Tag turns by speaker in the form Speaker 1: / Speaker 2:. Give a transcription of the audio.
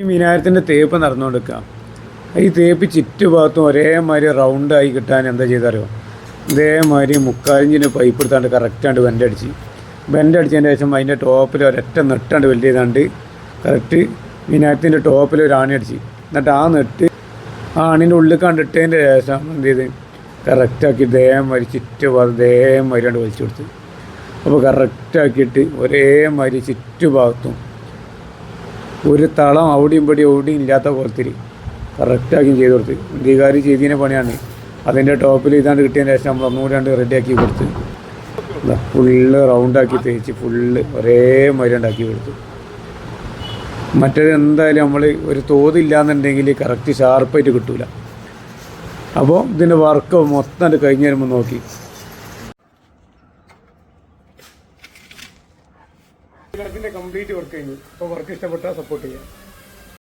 Speaker 1: ഈ മീനാരത്തിൻ്റെ തേപ്പ് നടന്നുകൊണ്ടിരിക്കുക. ഈ തേപ്പ് ചുറ്റുഭാഗത്തും ഒരേമാതിരി റൗണ്ടായി കിട്ടാൻ എന്താ ചെയ്തറിയോ, ഇതേമാതിരി 3/4 പൈപ്പ് എടുത്താണ്ട് കറക്റ്റാണ്ട് ബെൻഡടിച്ചതിന് ശേഷം അതിൻ്റെ ടോപ്പിൽ ഒരൊറ്റ നെട്ടാണ്ട് വെൽഡ് ചെയ്താണ്ട് കറക്റ്റ് മീനാരത്തിൻ്റെ ടോപ്പിൽ ഒരു ആണി അടിച്ച്, എന്നിട്ട് ആ നെട്ട് ആ ആണിൻ്റെ ഉള്ളിൽ കണ്ടിട്ടതിൻ്റെ ശേഷം എന്ത് ചെയ്ത് കറക്റ്റാക്കി ഇതേമാതിരി ചുറ്റുഭാഗത്ത് ഇതേമാതിരി വലിച്ചു കൊടുത്ത്. അപ്പോൾ കറക്റ്റാക്കിയിട്ട് ഒരേമാതിരി ചുറ്റുഭാഗത്തും ഒരു തളം അവിടെയും ഇല്ലാത്ത പോലത്തിൽ കറക്റ്റാക്കിയും ചെയ്ത് കൊടുത്ത്. ഇന്ത്യക്കാർ ചെയ്തതിൻ്റെ പണിയാണ്. അതിൻ്റെ ടോപ്പിൽ ഇതാണ്ട് കിട്ടിയതിന് ശേഷം നമ്മൾ ഒന്നുകൂടി റെഡിയാക്കി കൊടുത്ത് ഫുള്ള് റൗണ്ടാക്കി തേച്ച് ഫുള്ള് ഒരേമാതിരി ഉണ്ടാക്കി കൊടുത്തു. മറ്റേത് എന്തായാലും നമ്മൾ ഒരു തോതില്ലാന്നുണ്ടെങ്കിൽ കറക്റ്റ് ഷാർപ്പായിട്ട് കിട്ടൂല. അപ്പോൾ ഇതിൻ്റെ വർക്ക് മൊത്തം കഴിഞ്ഞ് വരുമ്പോൾ നോക്കി ഇതിൻ്റെ കംപ്ലീറ്റ് വർക്ക് കഴിഞ്ഞു. അപ്പോൾ വർക്ക് ഇഷ്ടപ്പെട്ടാൽ സപ്പോർട്ട് ചെയ്യാം.